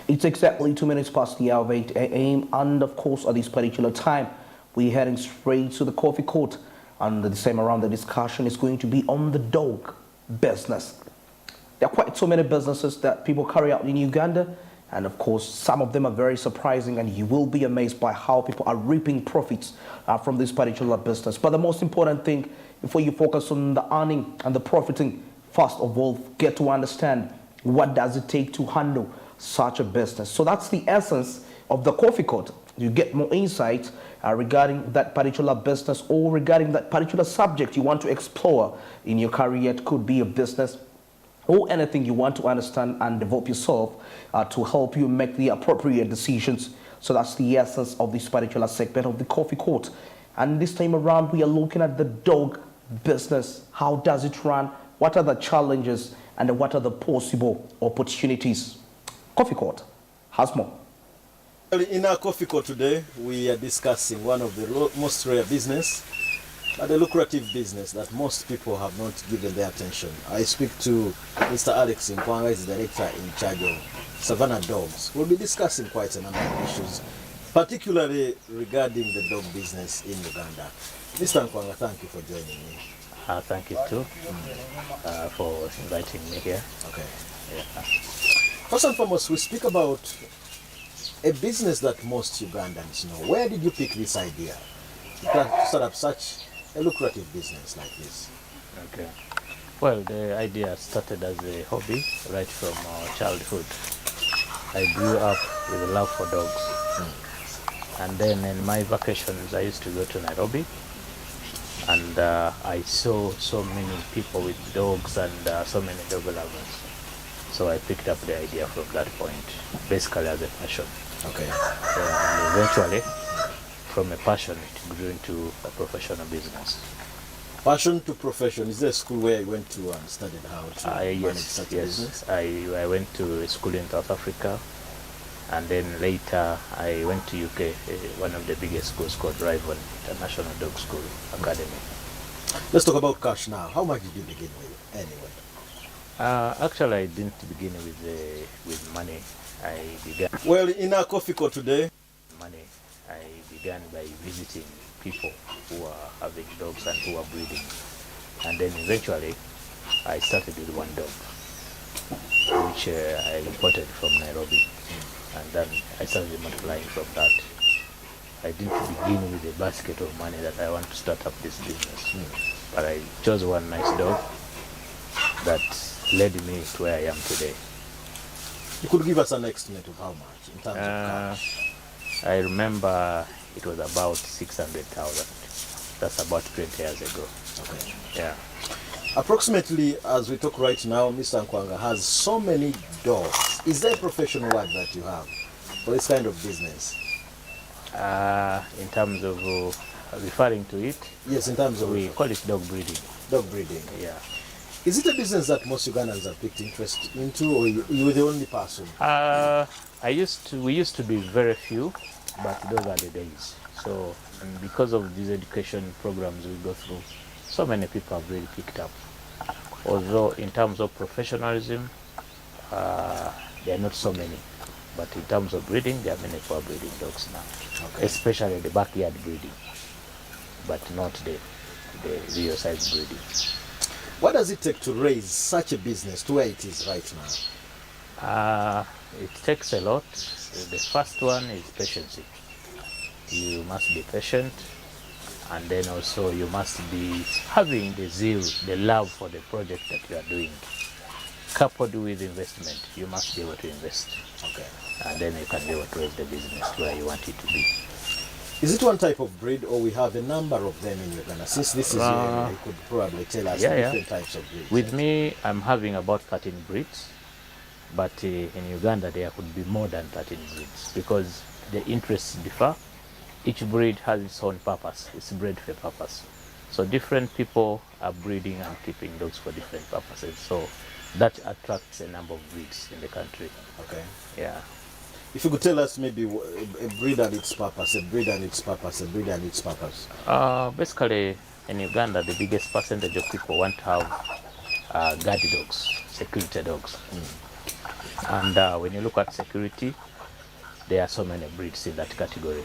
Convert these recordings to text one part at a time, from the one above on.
It's exactly 2 minutes past the hour of 8 a.m. and of course at this particular time we're heading straight to the coffee court, and this time around the discussion is going to be on the dog business. There are quite so many businesses that people carry out in Uganda, and of course some of them are very surprising, and you will be amazed by how people are reaping profits from this particular business. But the most important thing, before you focus on the earning and the profiting, first of all get to understand what does it take to handle such a business. So that's the essence of the coffee court. You get more insight regarding that particular business or regarding that particular subject you want to explore in your career. It could be a business or anything you want to understand and develop yourself to help you make the appropriate decisions. So that's the essence of this particular segment of the coffee court. And this time around we are looking at the dog business. How does it run? What are the challenges and what are the possible opportunities? Coffee court has more. Well, in our coffee court today, we are discussing one of the most rare business, but a lucrative business that most people have not given their attention. I speak to Mr. Alex Nkwanga, is the director in charge of Savannah Dogs. We'll be discussing quite a number of issues, particularly regarding the dog business in Uganda. Mr. Nkwanga, thank you for joining me. Thank you too for inviting me here. Okay. Yeah. First and foremost, we speak about a business that most Ugandans know. Where did you pick this idea to start up such a lucrative business like this? Okay. Well, the idea started as a hobby right from childhood. I grew up with a love for dogs. And then in my vacations, I used to go to Nairobi. And I saw so many people with dogs and so many dog lovers. So I picked up the idea from that point, basically as a passion. Okay. And eventually, from a passion, it grew into a professional business. Passion to profession. Is there a school where you went to and studied how to manage such a business? I went to a school in South Africa, and then later I went to UK, one of the biggest schools called Rival International Dog School Academy. Let's talk about cash now. How much did you begin with anyway? Actually, I didn't begin with money. I began. Well, in our coffee court today, I began by visiting people who are having dogs and who are breeding, and then eventually I started with one dog, which I imported from Nairobi, and then I started multiplying from that. I didn't begin with a basket of money that I want to start up this business, but I chose one nice dog that led me to where I am today. You could give us an estimate of how much in terms of cash? I remember it was about 600,000. That's about 20 years ago. Okay. Yeah. Approximately, as we talk right now, Mr. Nkwanga has so many dogs. Is there a professional word that you have for this kind of business? In terms of referring to it? Yes, in terms of... We call it dog breeding. Dog breeding. Yeah. Is it a business that most Ugandans have picked interest into, or you were the only person? We used to be very few, but those are the days. So, and because of these education programs we go through, so many people have really picked up. Although in terms of professionalism, there are not so many. But in terms of breeding, there are many people breeding dogs now. Okay. Especially the backyard breeding, but not the real size breeding. What does it take to raise such a business to where it is right now? It takes a lot. The first one is patience. You must be patient, and then also you must be having the zeal, the love for the project that you are doing. Coupled with investment, you must be able to invest. Okay. And then you can be able to raise the business to where you want it to be. Is it one type of breed, or we have a number of them in Uganda? Since this is you could probably tell us different types of breeds. With me, I'm having about 13 breeds, but in Uganda there could be more than 13 breeds because the interests differ. Each breed has its own purpose. It's bred for a purpose. So different people are breeding and keeping dogs for different purposes. So that attracts a number of breeds in the country. Okay. Yeah. If you could tell us maybe a breed and its purpose, a breed and its purpose, a breed and its purpose. Basically, in Uganda, the biggest percentage of people want to have guard dogs, security dogs. And when you look at security, there are so many breeds in that category.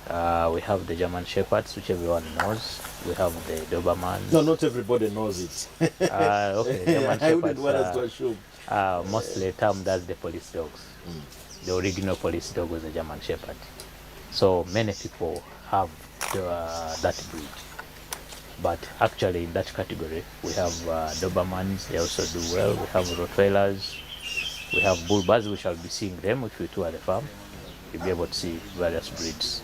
We have the German Shepherds, which everyone knows. We have the Dobermans. No, not everybody knows it. Okay, German I wouldn't Shepherds want us to assume. are mostly termed as the police dogs. The original police dog was a German Shepherd. So many people have that breed. But actually in that category, we have Dobermans, they also do well. We have Rottweilers, we have Bull Bars, we shall be seeing them if you tour the farm. You'll be able to see various breeds.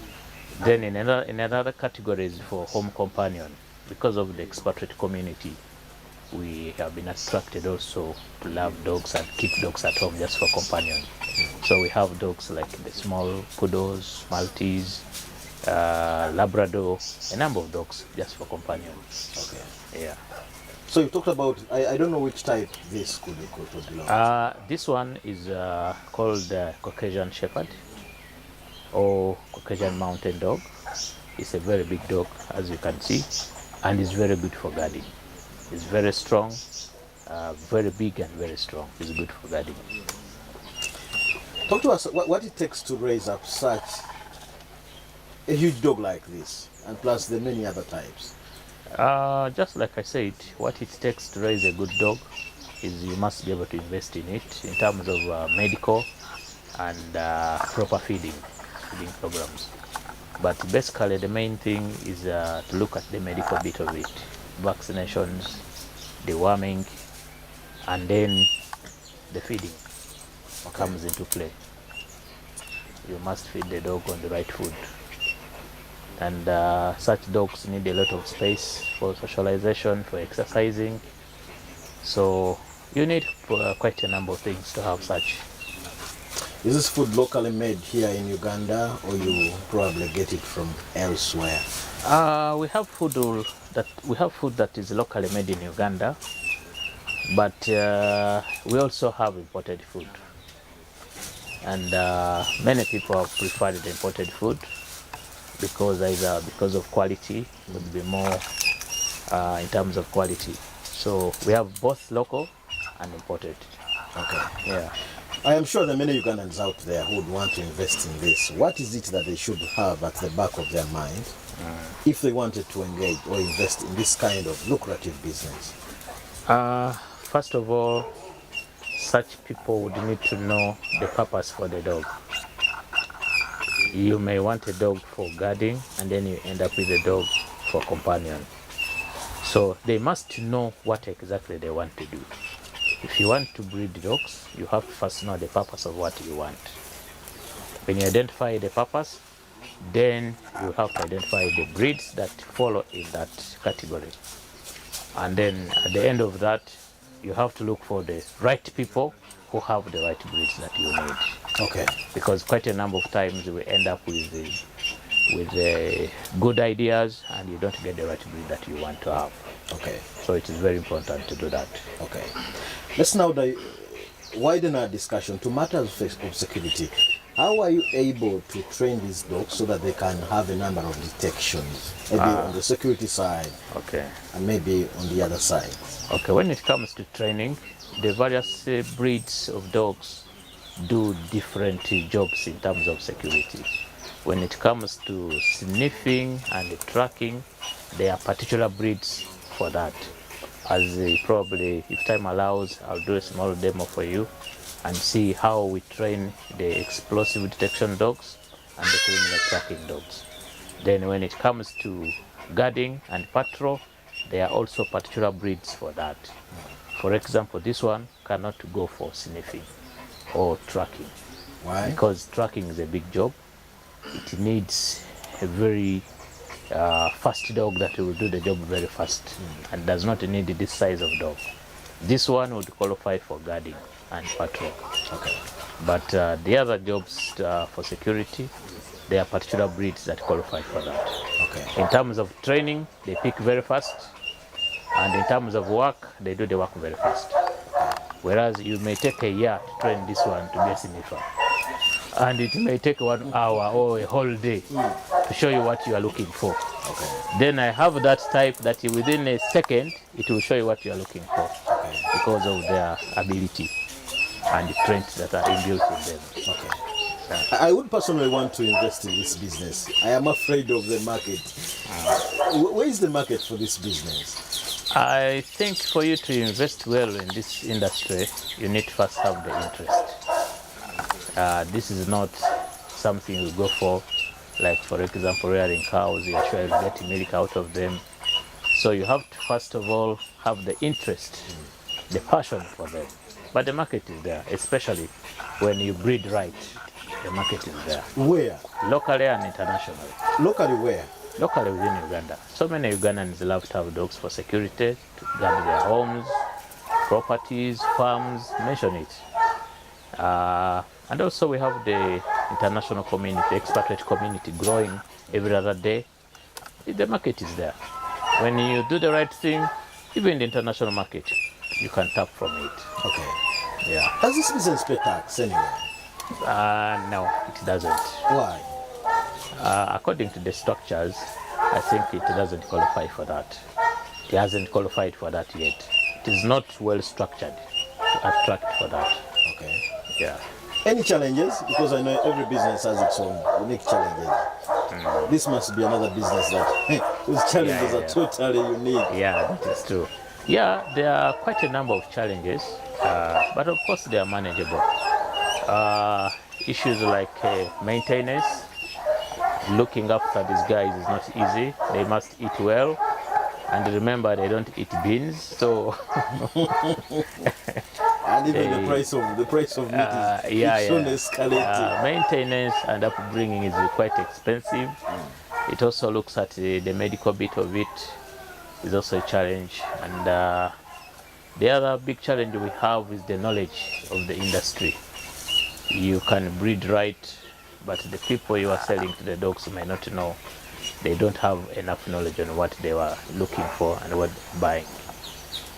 Then in another categories for home companion, because of the expatriate community, we have been attracted also to love dogs and keep dogs at home just for companion. So we have dogs like the small poodles, Maltese, Labrador, a number of dogs just for companion. Okay. Yeah. So you talked about, I don't know which type this could belong. This one is called Caucasian Shepherd or Caucasian Mountain Dog. It's a very big dog, as you can see, and it's very good for guarding. It's very strong, very big and very strong. It's good for guarding. Talk to us what it takes to raise up such a huge dog like this, and plus the many other types. Just like I said, what it takes to raise a good dog is you must be able to invest in it in terms of medical and proper feeding programs. But basically the main thing is to look at the medical bit of it. Vaccinations, deworming, and then the feeding comes into play. You must feed the dog on the right food. And such dogs need a lot of space for socialization, for exercising. So you need quite a number of things to have such. Is this food locally made here in Uganda, or you probably get it from elsewhere? We have food that is locally made in Uganda, but we also have imported food. And many people have preferred the imported food because either because of quality, would be more in terms of quality. So we have both local and imported. Okay. Yeah. I am sure there are many Ugandans out there who would want to invest in this. What is it that they should have at the back of their mind if they wanted to engage or invest in this kind of lucrative business? First of all, such people would need to know the purpose for the dog. You may want a dog for guarding, and then you end up with a dog for companion. So they must know what exactly they want to do. If you want to breed dogs, you have to first know the purpose of what you want. When you identify the purpose, then you have to identify the breeds that follow in that category. And then at the end of that, you have to look for the right people who have the right breeds that you need. Okay. Because quite a number of times we end up with good ideas and you don't get the right breed that you want to have. Okay. So it is very important to do that. Okay. Let's now widen our discussion to matters of security. How are you able to train these dogs so that they can have a number of detections, maybe on the security side, Okay. and maybe on the other side? Okay, when it comes to training, the various breeds of dogs do different jobs in terms of security. When it comes to sniffing and tracking, there are particular breeds for that. As probably, if time allows, I'll do a small demo for you and see how we train the explosive detection dogs and the criminal tracking dogs. Then when it comes to guarding and patrol, there are also particular breeds for that. For example, this one cannot go for sniffing or tracking. Why? Because tracking is a big job. It needs a very fast dog that will do the job very fast and does not need this size of dog. This one would qualify for guarding and patrol. Okay. But the other jobs for security, there are particular breeds that qualify for that. Okay. In terms of training, they pick very fast, and in terms of work, they do the work very fast. Whereas you may take a year to train this one to be a sniffer, and it may take 1 hour or a whole day to show you what you are looking for. Okay. Then I have that type that within a second, it will show you what you are looking for because of their ability. and the traits that are inbuilt in them. Okay. I would personally want to invest in this business. I am afraid of the market. Where is the market for this business? I think for you to invest well in this industry, you need to first have the interest. This is not something you go for, like for example rearing cows, you're sure you'll get milk out of them. So you have to first of all have the interest, the passion for them. But the market is there, especially when you breed right. The market is there. Where? Locally and internationally. Locally where? Locally within Uganda. So many Ugandans love to have dogs for security, to guard their homes, properties, farms, mention it. And also we have the international community, expatriate community growing every other day. The market is there. When you do the right thing, even the international market, you can tap from it. Okay. Yeah. Does this business pay tax anyway? No, it doesn't. Why? According to the structures, I think it doesn't qualify for that. It hasn't qualified for that yet. It is not well structured to attract for that. Okay. Yeah. Any challenges? Because I know every business has its own unique challenges. This must be another business that whose challenges are totally unique. Yeah, that is true. Yeah, there are quite a number of challenges, but of course they are manageable. Issues like maintenance, looking after these guys is not easy. They must eat well, and remember they don't eat beans, so and even the price of meat is soon escalating. Maintenance and upbringing is quite expensive. It also looks at the medical bit of it is also a challenge, and the other big challenge we have is the knowledge of the industry. You can breed right, but the people you are selling to the dogs may not know. They don't have enough knowledge on what they were looking for and what they're buying.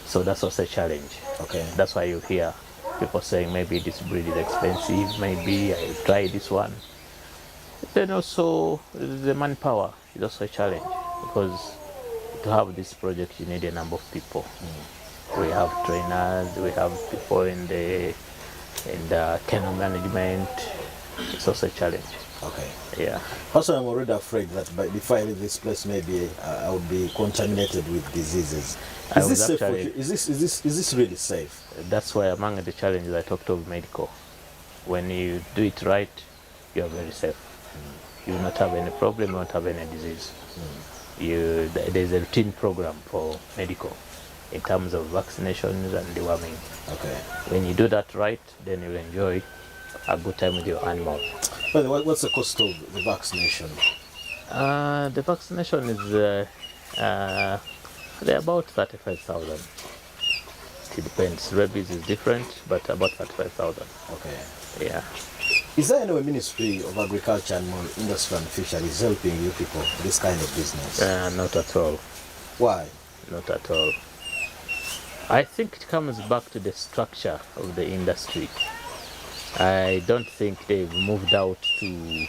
So that's also a challenge. Okay. That's why you hear people saying maybe this breed is expensive, maybe I'll try this one. Then also the manpower is also a challenge, because to have this project you need a number of people. We have trainers, we have people in the kennel management. It's also a challenge. Okay. Yeah. Also, I'm already afraid that if I leave this place, maybe I would be contaminated with diseases. Is this safe? Is this really safe? That's why among the challenges I talked of medical. When you do it right, you are very safe. You will not have any problem, you won't have any disease. There's a routine program for medical in terms of vaccinations and deworming. Okay. When you do that right, then you'll enjoy a good time with your animal. But what's the cost of the vaccination? The vaccination is they're about 35,000. It depends. Rabies is different, but about 35,000. Okay. Yeah. Is there any Ministry of Agriculture, Animal Industry and Fisheries helping you people in this kind of business? Not at all. Why? Not at all. I think it comes back to the structure of the industry. I don't think they've moved out to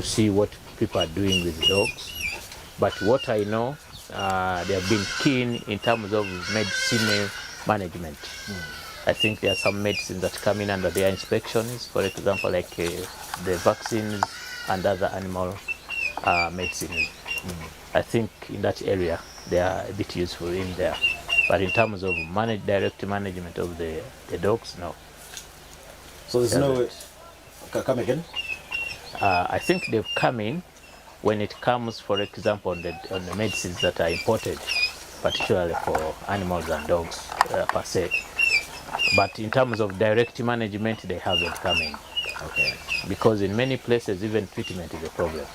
see what people are doing with dogs. But what I know, they have been keen in terms of medicine management. I think there are some medicines that come in under their inspections, for example, like the vaccines and other animal medicines. I think in that area they are a bit useful in there. But in terms of direct management of the dogs, no. So there's no way. Come again? I think they've come in when it comes, for example, on the medicines that are imported, particularly for animals and dogs per se. But in terms of direct management, they haven't come in. Okay. Because in many places, even treatment is a problem.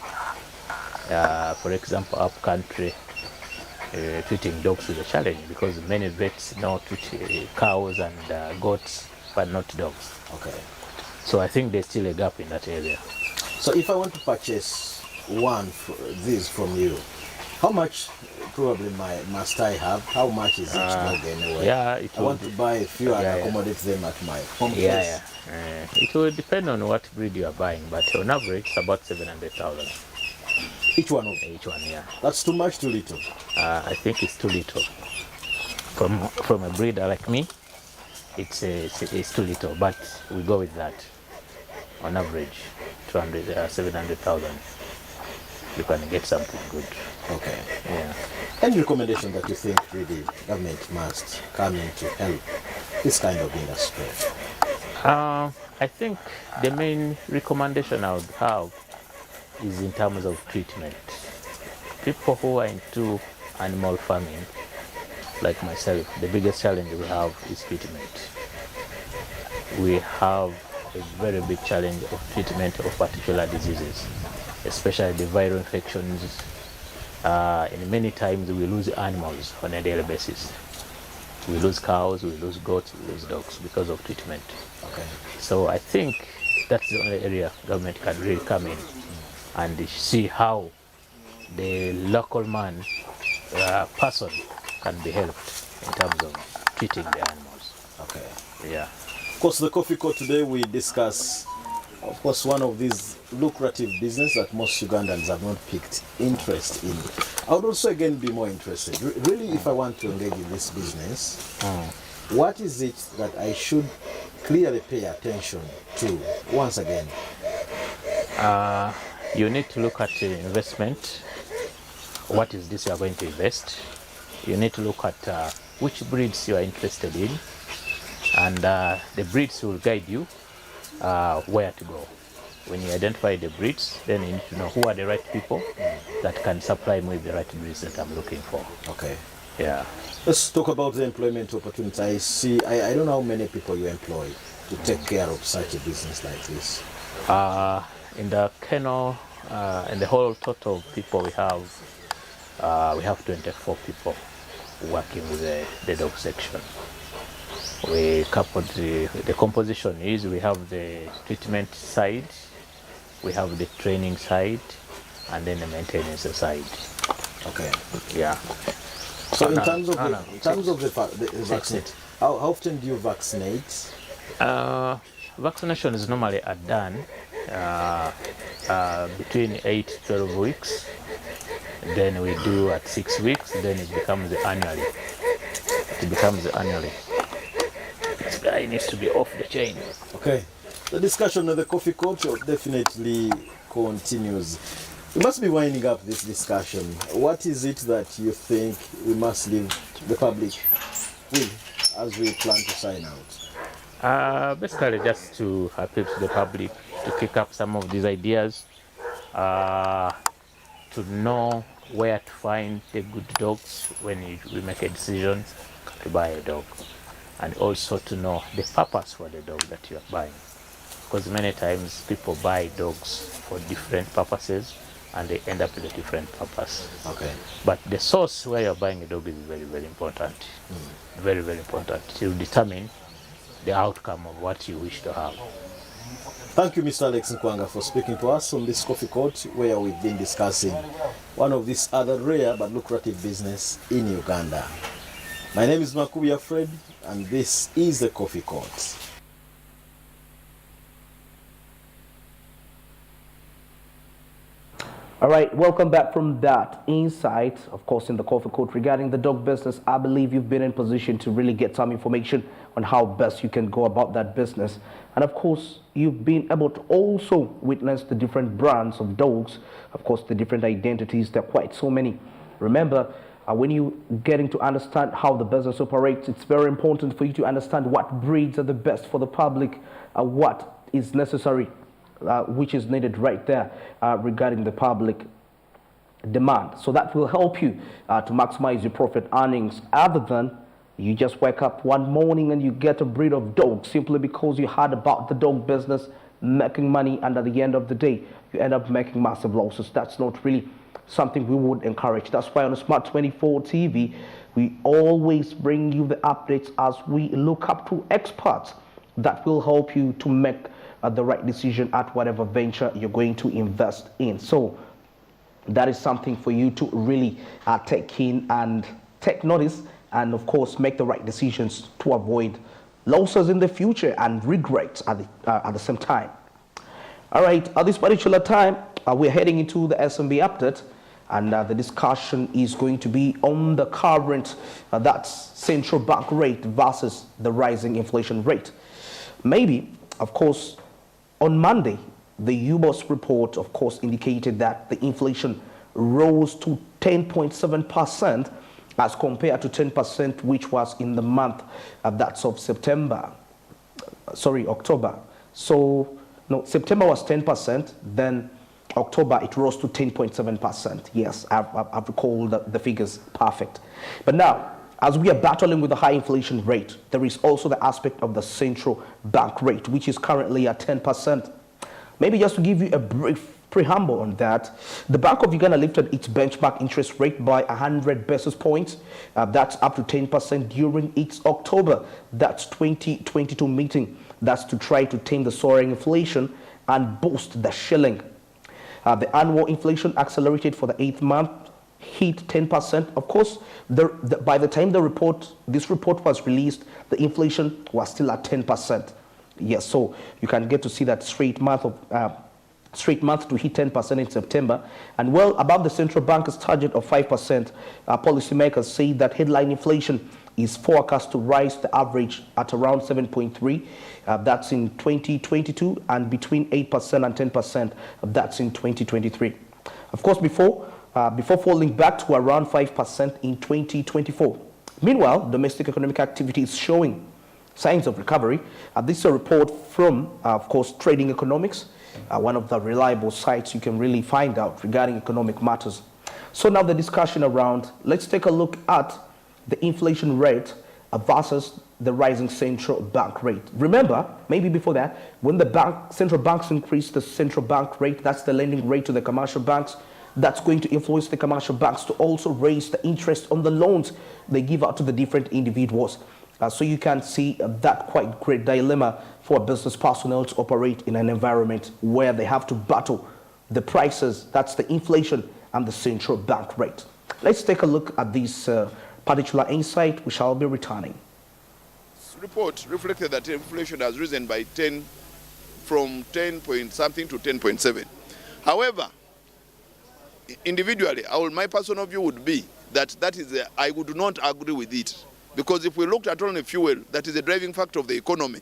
For example, up country, treating dogs is a challenge because many vets now treat cows and goats, but not dogs. Okay. So I think there's still a gap in that area. So if I want to purchase one these from you, how much probably must I have? How much is each dog anyway? Yeah, I want to buy a few and accommodate them at my home place. It will depend on what breed you are buying, but on average, it's about 700,000. Each one of them? Each one, yeah. That's too much, too little? I think it's too little. From a breeder like me, it's too little, but we go with that. On average, 700,000. You can get something good. Okay. Yeah. Any recommendation that you think really government must come in to help this kind of industry? I think the main recommendation I would have is in terms of treatment. People who are into animal farming, like myself, the biggest challenge we have is treatment. We have a very big challenge of treatment of particular diseases, especially the viral infections. And many times we lose animals on a daily basis. We lose cows, we lose goats, we lose dogs because of treatment. Okay. So I think that's the only area government can really come in and see how the local person can be helped in terms of treating the animals. Okay. Yeah. Of course, the coffee court today we discuss, of course, one of these lucrative business that most Ugandans have not picked interest in. I would also again be more interested. Really, if I want to engage in this business, what is it that I should clearly pay attention to? Once again, You need to look at the investment. What is this you are going to invest? You need to look at which breeds you are interested in, and the breeds will guide you where to go. When you identify the breeds, then you need to know who are the right people that can supply me with the right breeds that I'm looking for. okay. Yeah. Let's talk about the employment opportunity. I don't know how many people you employ to take care of such a business like this. In the kennel, in the whole total of people we have 24 people working with the dog section. We coupled the composition is we have the treatment side, we have the training side, and then the maintenance side. Okay. Yeah. So in terms of the vaccine, how often do you vaccinate? Vaccinations normally are done between 8 to 12 weeks. Then we do at 6 weeks. Then it becomes annually. This guy needs to be off the chain. Okay. The discussion of the coffee culture definitely continues. We must be winding up this discussion. What is it that you think we must leave the public with as we plan to sign out? Basically, just to appeal to the public to pick up some of these ideas, to know where to find the good dogs when we make a decision to buy a dog, and also to know the purpose for the dog that you are buying. Because many times people buy dogs for different purposes and they end up with a different purpose. Okay. But the source where you're buying a dog is very, very important. Very, very important to determine the outcome of what you wish to have. Thank you, Mr. Alex Nkwanga, for speaking to us on this coffee court where we've been discussing one of these other rare but lucrative business in Uganda. My name is Makubi Fred, and this is the Coffee Court. All right, welcome back from that insight, of course, in the coffee court regarding the dog business. I believe you've been in position to really get some information on how best you can go about that business. And of course, you've been able to also witness the different brands of dogs, of course, the different identities. There are quite so many. Remember, when you're getting to understand how the business operates, it's very important for you to understand what breeds are the best for the public, what is necessary, which is needed right there regarding the public demand. So that will help you to maximize your profit earnings, other than you just wake up one morning and you get a breed of dog simply because you heard about the dog business making money, and at the end of the day you end up making massive losses. That's not really something we would encourage. That's why on Smart 24 TV we always bring you the updates as we look up to experts that will help you to make the right decision at whatever venture you're going to invest in. So that is something for you to really take in and take notice, and of course make the right decisions to avoid losses in the future and regrets at the same time. All right, at this particular time, we're heading into the SMB update. And the discussion is going to be on the current, that's central bank rate versus the rising inflation rate. Maybe, of course, on Monday, the UBOS report, of course, indicated that the inflation rose to 10.7% as compared to 10%, which was in the month that's of October. So, no, September was 10%, then October it rose to 10.7%. Yes, I've recalled the figures perfect. But now, as we are battling with the high inflation rate, there is also the aspect of the central bank rate, which is currently at 10%. Maybe just to give you a brief preamble on that, the Bank of Uganda lifted its benchmark interest rate by 100 basis points. That's up to 10% during its October, that's 2022 meeting. That's to try to tame the soaring inflation and boost the shilling. The annual inflation accelerated for the 8th month, hit 10%. Of course, by the time this report was released, the inflation was still at 10%. Yes, so you can get to see that straight month to hit 10% in September, and well above the central bank's target of 5%. Policymakers say that headline inflation is forecast to rise the average at around 7.3. That's in 2022, and between 8% and 10%. That's in 2023. Of course, before falling back to around 5% in 2024. Meanwhile, domestic economic activity is showing signs of recovery. This is a report from, of course, Trading Economics, one of the reliable sites you can really find out regarding economic matters. So now the discussion around, let's take a look at the inflation rate versus the rising central bank rate. Remember, maybe before that, when the central banks increase the central bank rate, that's the lending rate to the commercial banks, that's going to influence the commercial banks to also raise the interest on the loans they give out to the different individuals. So you can see that quite great dilemma for business personnel to operate in an environment where they have to battle the prices, that's the inflation, and the central bank rate. Let's take a look at this particular insight. We shall be returning. This report reflected that inflation has risen by 10, from 10 point something to 10.7. However, individually, my personal view would be that I would not agree with it. Because if we looked at only fuel, that is a driving factor of the economy,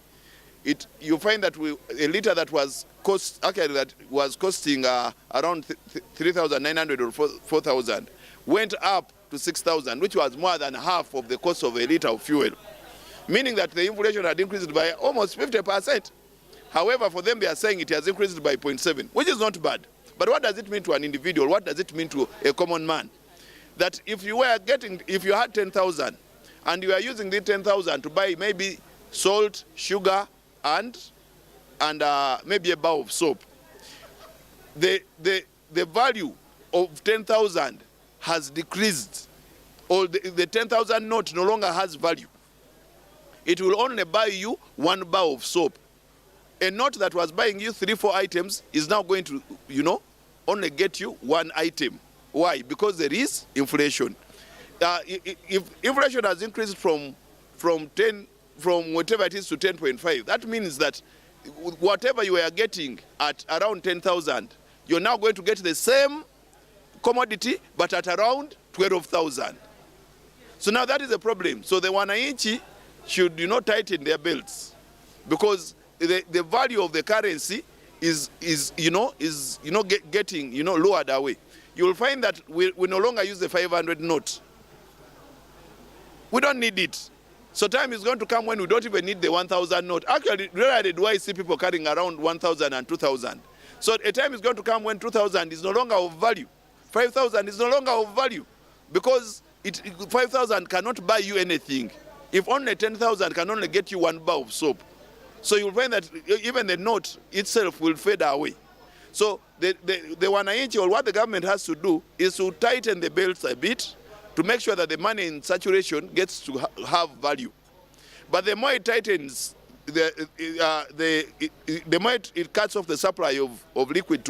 you find that a liter that was costing around 3,900 or 4,000 went up to 6,000, which was more than half of the cost of a liter of fuel, meaning that the inflation had increased by almost 50%. However, for them, they are saying it has increased by 0.7, which is not bad. But what does it mean to an individual? What does it mean to a common man? That if you had 10,000 and you are using the 10,000 to buy maybe salt, sugar, and maybe a bar of soap, the value of 10,000 has decreased, or the 10,000 note no longer has value. It will only buy you one bar of soap. A note that was buying you 3-4 items is now going to, only get you one item. Why? Because there is inflation. If inflation has increased from whatever it is to 10.5, that means that whatever you were getting at around 10,000, you're now going to get the same commodity, but at around 12,000. So now that is a problem. So the wananchi should, tighten their belts, because the value of the currency is getting, lowered away. You will find that we no longer use the 500 note. We don't need it. So time is going to come when we don't even need the 1,000 note. Actually, rarely do I see people carrying around 1,000 and 2,000. So a time is going to come when 2,000 is no longer of value. 5,000 is no longer of value, because 5,000 cannot buy you anything. If only 10,000 can only get you one bar of soap. So you'll find that even the note itself will fade away. So the wananchi, or what the government has to do, is to tighten the belts a bit to make sure that the money in circulation gets to have value. But the more it tightens, the more it cuts off the supply of liquid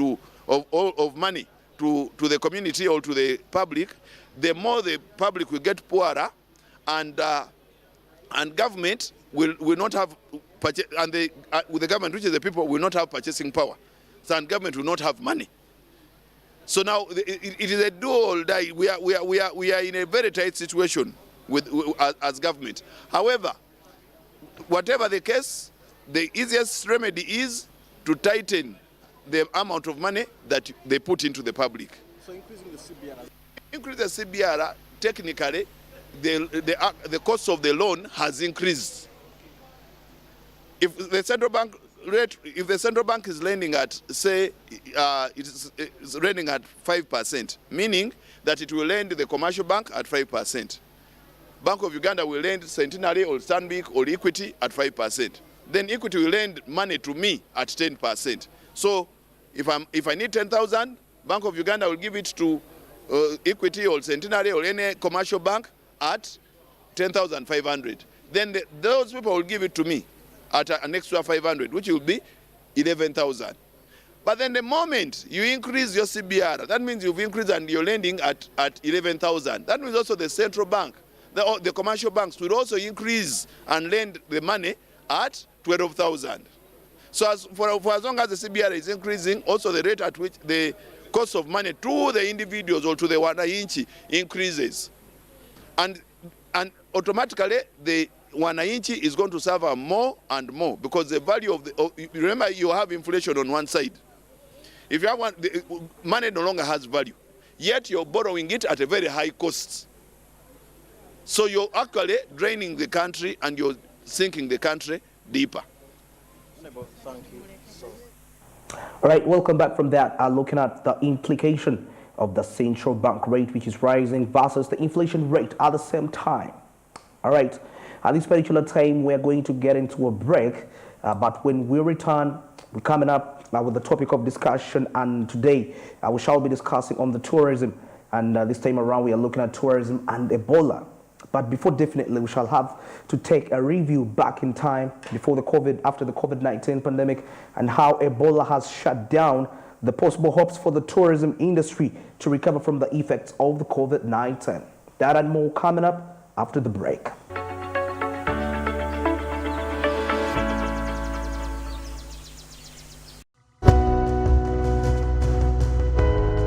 of money to the community or to the public, the more the public will get poorer, and government will not have with the government, which is the people, will not have purchasing power. So, and government will not have money. So now it is a do or die. We are in a very tight situation as government. However, whatever the case, the easiest remedy is to tighten the amount of money that they put into the public. So increasing the CBR. Increase the CBR, technically, the cost of the loan has increased. If the central bank rate, if the central bank is lending at, say, it's lending at 5%, meaning that it will lend the commercial bank at 5%. Bank of Uganda will lend Centenary or Stanbic or Equity at 5%. Then Equity will lend money to me at 10%. So if I need 10,000, Bank of Uganda will give it to Equity or Centenary or any commercial bank at 10,500. Then those people will give it to me at an extra 500, which will be 11,000. But then the moment you increase your CBR, that means you've increased and you're lending at 11,000. That means also the central bank, the commercial banks will also increase and lend the money at 12,000. So for as long as the CBR is increasing, also the rate at which the cost of money to the individuals or to the wananchi increases. And automatically the wananchi is going to suffer more and more because the value of remember, you have inflation on one side. If you have the money no longer has value, yet you're borrowing it at a very high cost. So you're actually draining the country and you're sinking the country deeper. Thank you. All right, welcome back from that. Looking at the implication of the central bank rate, which is rising, versus the inflation rate at the same time. All right, at this particular time, we're going to get into a break. But when we return, we're coming up with the topic of discussion. And today, we shall be discussing on the tourism. And this time around, we are looking at tourism and Ebola. But before, definitely, we shall have to take a review back in time before after the COVID-19 pandemic, and how Ebola has shut down the possible hopes for the tourism industry to recover from the effects of the COVID-19. That and more coming up after the break.